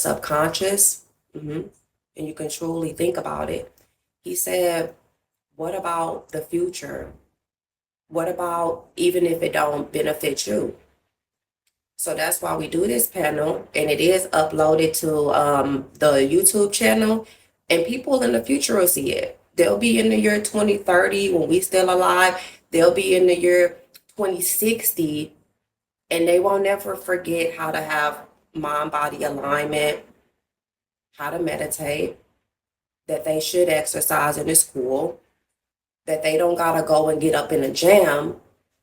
subconscious, and you can truly think about it. He said, what about the future? What about even if it don't benefit you? So that's why we do this panel, and it is uploaded to the YouTube channel, and people in the future will see it. They'll be in the year 2030 when we still alive. They'll be in the year 2060, and they won't never forget how to have mind-body alignment, how to meditate, that they should exercise in the school, that they don't gotta go and get up in a jam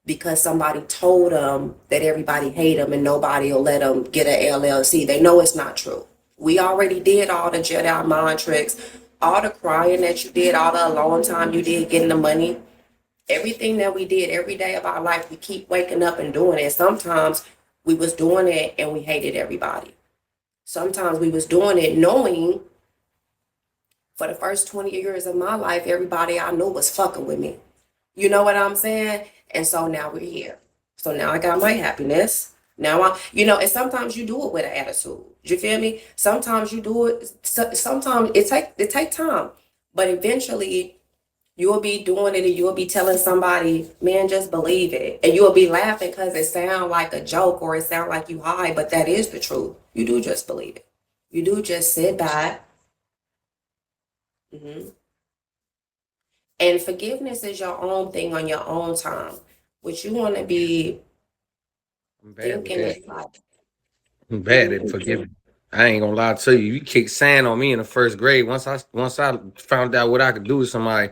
because somebody told them that everybody hate them and nobody will let them get an LLC. They know it's not true. We already did all the Jedi mind tricks, all the crying that you did, all the alone time you did getting the money. Everything that we did every day of our life, we keep waking up and doing it. Sometimes we was doing it and we hated everybody. Sometimes we was doing it knowing for the first 20 years of my life, everybody I knew was fucking with me. You know what I'm saying? And so now we're here. So now I got my happiness. Now and sometimes you do it with an attitude. You feel me? Sometimes you do it. Sometimes it take time, but eventually you will be doing it, and you will be telling somebody, "Man, just believe it," and you will be laughing because it sounds like a joke or it sounds like you high, but that is the truth. You do just believe it. You do just sit back. Mhm. And forgiveness is your own thing on your own time. What you want to be I'm bad with thinking that. is like, I'm bad at mhm. forgiving. I ain't gonna lie to you. You kicked sand on me in the first grade. Once I found out what I could do with somebody,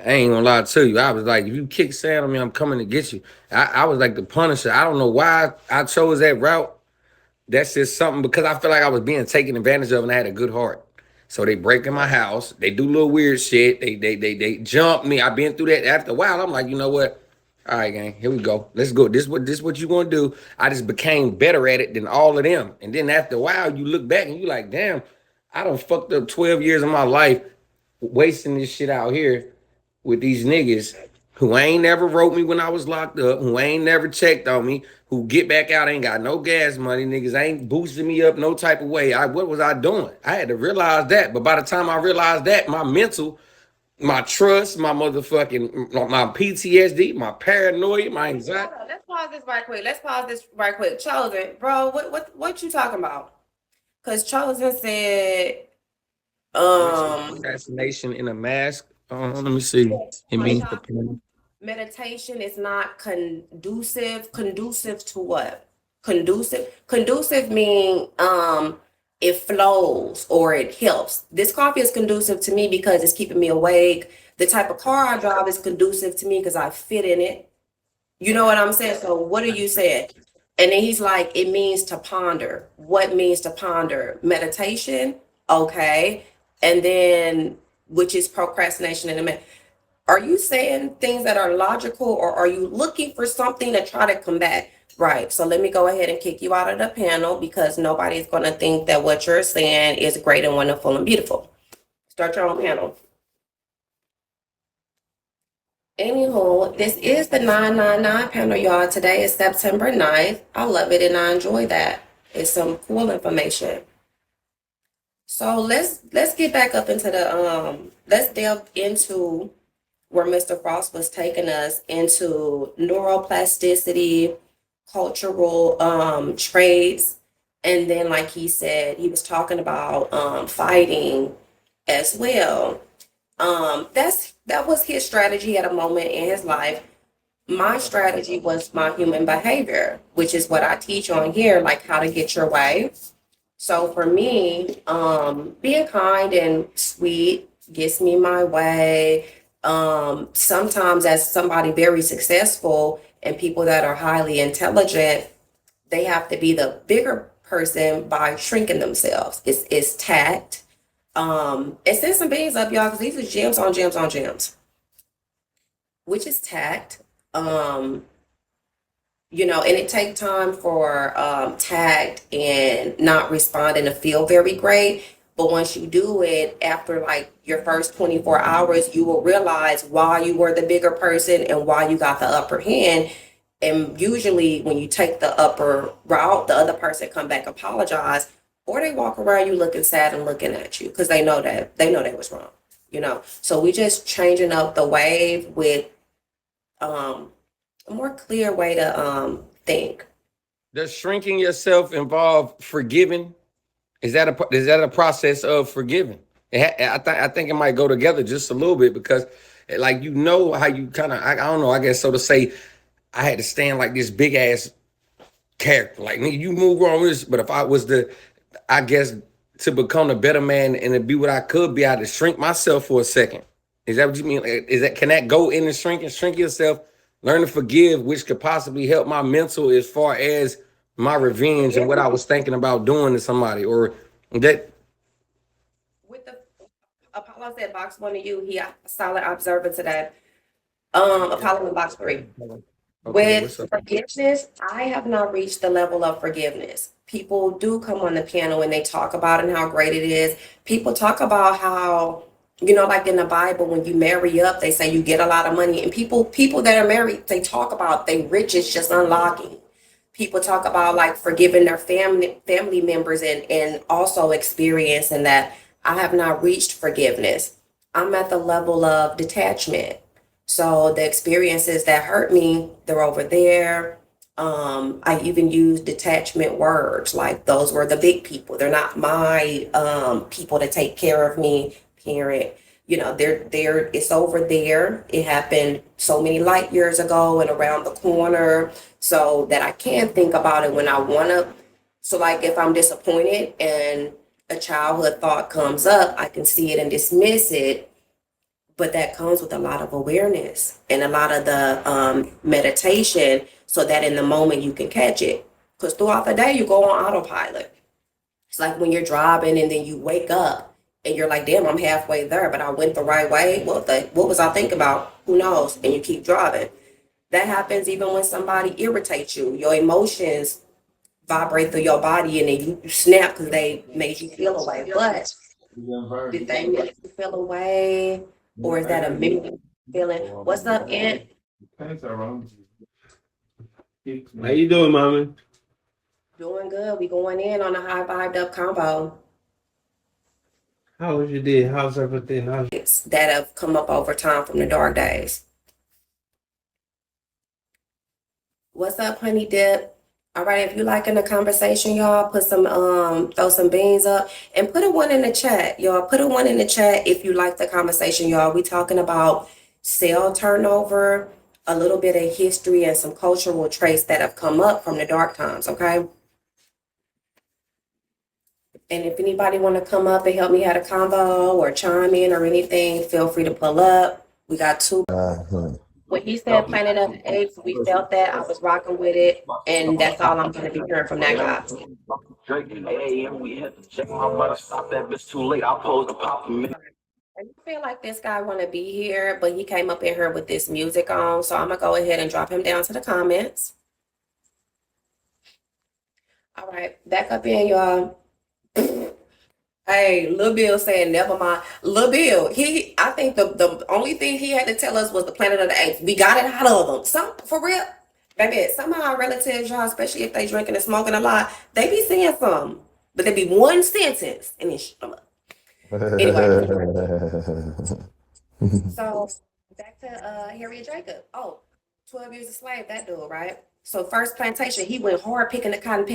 I ain't gonna lie to you. I was like, if you kick sand on me, I'm coming to get you. I was like the Punisher. I don't know why I chose that route. That's just something because I feel like I was being taken advantage of and I had a good heart. So they break in my house, they do little weird shit, they jump me. I've been through that. After a while, I'm like, you know what? All right, gang, here we go. Let's go. This what you gonna do. I just became better at it than all of them. And then after a while, you look back and you like, damn, I done fucked up 12 years of my life wasting this shit out here with these niggas who ain't never wrote me when I was locked up, who ain't never checked on me, who get back out, ain't got no gas money, niggas ain't boosting me up no type of way. What was I doing? I had to realize that. But by the time I realized that, my mental, my trust, my motherfucking, my PTSD, my paranoia, my anxiety. Hold on, let's pause this right quick. Let's pause this right quick. Chosen, bro, what you talking about? Because Chosen said, I mentioned um, procrastination in a mask. Let me see. It my means topic, meditation is not conducive. Conducive to what? Conducive. Conducive mean it flows or it helps. This coffee is conducive to me because it's keeping me awake. The type of car I drive is conducive to me because I fit in it. You know what I'm saying? So what are you saying? And then he's like, it means to ponder. What means to ponder? Meditation. Okay. And then which is procrastination in a minute. Are you saying things that are logical, or are you looking for something to try to combat? Right. So let me go ahead and kick you out of the panel because nobody's going to think that what you're saying is great and wonderful and beautiful. Start your own panel. Anywho, this is the 999 panel, y'all. Today is September 9th. I love it and I enjoy that. It's some cool information. So let's get back up into the let's delve into where Mr. Frost was taking us into neuroplasticity, cultural traits, and then like he said, he was talking about fighting as well. That was his strategy at a moment in his life. My strategy was my human behavior, which is what I teach on here, like how to get your way. So for me, being kind and sweet gets me my way. Sometimes as somebody very successful and people that are highly intelligent, they have to be the bigger person by shrinking themselves. It's tact. And send some beans up, y'all, because these are gems on gems on gems, which is tact. Um, and it takes time for tact and not responding to feel very great. But once you do it, after like your first 24 hours, you will realize why you were the bigger person and why you got the upper hand. And usually when you take the upper route, the other person come back apologize. or they walk around you looking sad and looking at you because they know they was wrong. So we just changing up the wave with um a more clear way to think. Does shrinking yourself involve forgiving? Is that a process of forgiving? I think it might go together just a little bit because, like, how you kind of, I don't know, I guess so to say, I had to stand like this big ass character. Like, nigga, you move wrong with this, but if I was I guess, to become a better man and to be what I could be, I had to shrink myself for a second. Is that what you mean? Can that go in and shrink yourself, learn to forgive, which could possibly help my mental as far as my revenge and what I was thinking about doing to somebody, or that. With the Apollo said box one to you, he a solid observer to that. Apollo in box three. Okay, With what's up? forgiveness, I have not reached the level of forgiveness. People do come on the piano and they talk about it and how great it is. People talk about how, like in the Bible, when you marry up, they say you get a lot of money. And people that are married, they talk about they riches just unlocking. People talk about like forgiving their family members and also experiencing that. I have not reached forgiveness. I'm at the level of detachment. So the experiences that hurt me, they're over there. I even use detachment words, like those were the big people. They're not my people to take care of me, parent. They're it's over there. It happened so many light years ago and around the corner, so that I can think about it when I wanna. So like if I'm disappointed and a childhood thought comes up, I can see it and dismiss it, but that comes with a lot of awareness and a lot of the meditation so that in the moment you can catch it. Because throughout the day, you go on autopilot. It's like when you're driving and then you wake up and you're like, damn, I'm halfway there, but I went the right way. What was I thinking about? Who knows? And you keep driving. That happens even when somebody irritates you. Your emotions vibrate through your body and then you snap because they made you feel away. But did they make you feel away? Or is that a memory feeling? What's up, Aunt? How you doing, mommy? Doing good. We going in on a high vibed up combo. How was your day? How's everything? That have come up over time from the dark days. What's up, honey dip? All right, if you liking the conversation, y'all, put some throw some beans up and put a one in the chat, y'all. Put a one in the chat if you like the conversation, y'all. We talking about cell turnover, a little bit of history and some cultural traits that have come up from the dark times, okay? And if anybody want to come up and help me have a convo or chime in or anything, feel free to pull up. We got two. When he said Planet of the Apes, we felt that. I was rocking with it. And that's all I'm going to be hearing from that guy. I feel like this guy want to be here, but he came up in here with this music on. So I'm going to go ahead and drop him down to the comments. All right, back up in, y'all. Hey, Lil Bill saying never mind. Lil Bill, I think the only thing he had to tell us was the Planet of the Apes. We got it out of them. Some for real, baby. Some of our relatives, y'all, especially if they drinking and smoking a lot, they be saying something, but they be one sentence and then shut them up. Anyway, so back to Harriet Jacob. Oh, 12 Years a Slave, that dude, right? So first plantation, he went hard picking the cotton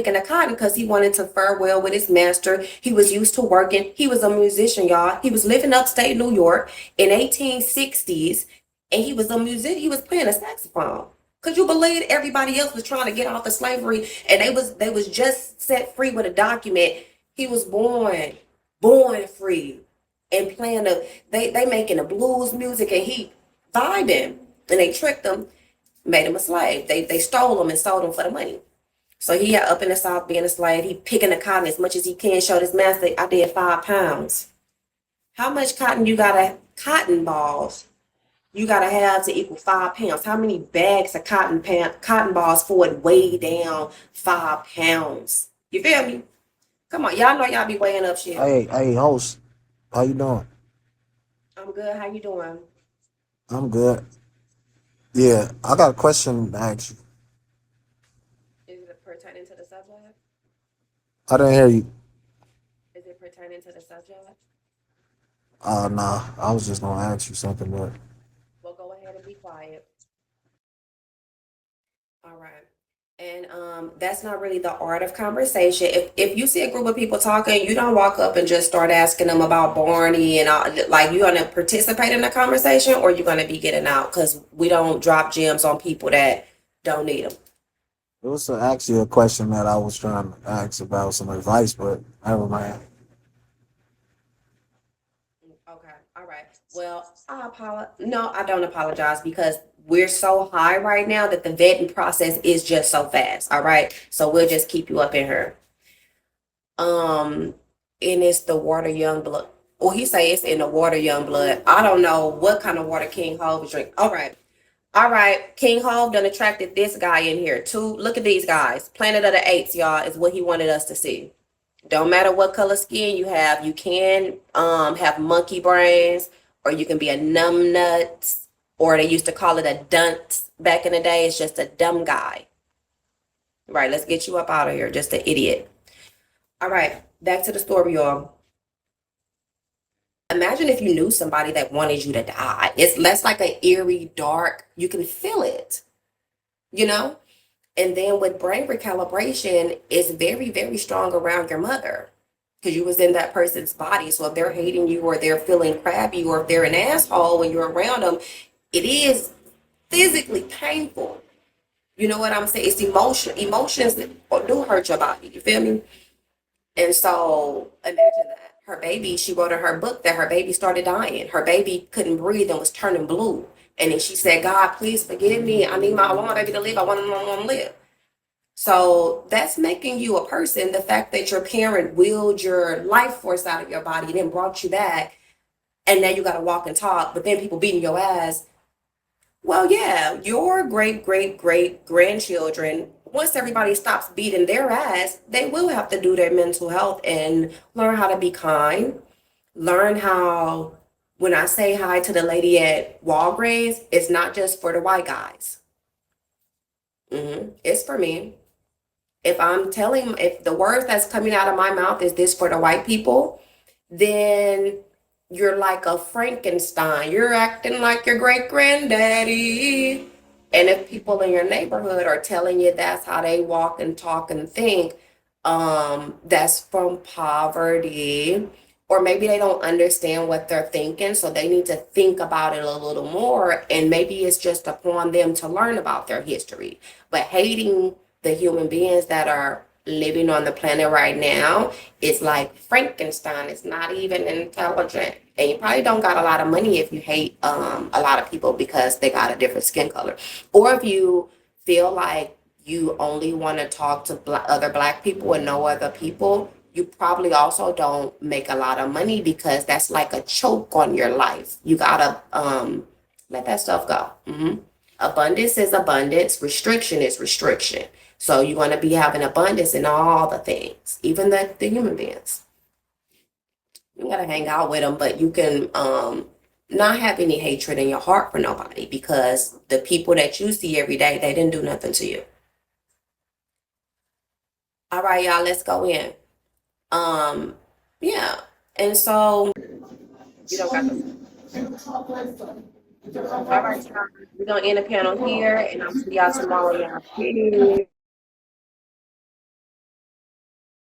because he wanted to fare well with his master. He was used to working. He was a musician, y'all. He was living upstate New York in 1860s, and he was a musician. He was playing a saxophone. Could you believe everybody else was trying to get off of slavery, and they was just set free with a document. He was born free, and playing they making the blues music, and he vibing, and they tricked him. Made him a slave. They stole him and sold him for the money. So he up in the South being a slave. He picking the cotton as much as he can. Showed his master, I did 5 pounds. How much cotton balls you gotta have to equal 5 pounds? How many bags of cotton balls for it weigh down 5 pounds? You feel me? Come on, y'all know y'all be weighing up shit. Hey, host, how you doing? I'm good. How you doing? I'm good. Yeah, I got a question to ask you. Is it pertaining to the subject? I didn't hear you. returning to the subject? Nah, I was just gonna ask you something, but Well, go ahead and be quiet. All right. And that's not really the art of conversation. If you see a group of people talking, you don't walk up and just start asking them about Barney and all, like you gonna participate in the conversation or you're gonna be getting out because we don't drop gems on people that don't need them. it was actually a question that I was trying to ask about some advice, but never mind. Okay, all right. Well, I apologize. No, I don't apologize because we're so high right now that the vetting process is just so fast. All right, so we'll just keep you up in here. Um, and it's the water young blood. Well, he say it's in the water young blood. I don't know what kind of water King Hov drink. All right. King Hov done attracted this guy in here too. Look at these guys. Planet of the Apes, y'all, is what he wanted us to see. Don't matter what color skin you have, you can have monkey brains, or you can be a numb nuts, or they used to call it a dunce back in the day. It's just a dumb guy. Right, let's get you up out of here. Just an idiot. All right, back to the story, y'all. Imagine if you knew somebody that wanted you to die. It's less like an eerie, dark, you can feel it, you know? And then with brain recalibration, it's very, very strong around your mother because you was in that person's body. So if they're hating you or they're feeling crabby or if they're an asshole when you're around them, it is physically painful. You know what I'm saying? It's emotions that do hurt your body. You feel me? And so imagine that. Her baby, she wrote in her book that her baby started dying. Her baby couldn't breathe and was turning blue. And then she said, God, please forgive me. I want my baby to live. I want to live. So that's making you a person. The fact that your parent willed your life force out of your body and then brought you back. And now you got to walk and talk, but then people beating your ass. Well, yeah, your great, great, great grandchildren, once everybody stops beating their ass, they will have to do their mental health and learn how to be kind. Learn how, when I say hi to the lady at Walgreens, it's not just for the white guys. It's for me. If the words that's coming out of my mouth is this for the white people, then you're like a Frankenstein. You're acting like your great granddaddy. And if people in your neighborhood are telling you that's how they walk and talk and think, that's from poverty. Or maybe they don't understand what they're thinking, so they need to think about it a little more. And maybe it's just upon them to learn about their history. But hating the human beings that are living on the planet right now is like Frankenstein. It's not even intelligent. And you probably don't got a lot of money if you hate a lot of people because they got a different skin color. Or if you feel like you only want to talk to other black people and no other people, you probably also don't make a lot of money because that's like a choke on your life. You gotta let that stuff go. Abundance is abundance. Restriction is restriction. So you're going to be having abundance in all the things, even the human beings. You got to hang out with them, but you can not have any hatred in your heart for nobody because the people that you see every day, they didn't do nothing to you. All right, y'all, let's go in. Yeah. And so you don't got to. All right, y'all. We're going to end the panel here, and I'll see y'all tomorrow, y'all. Peace.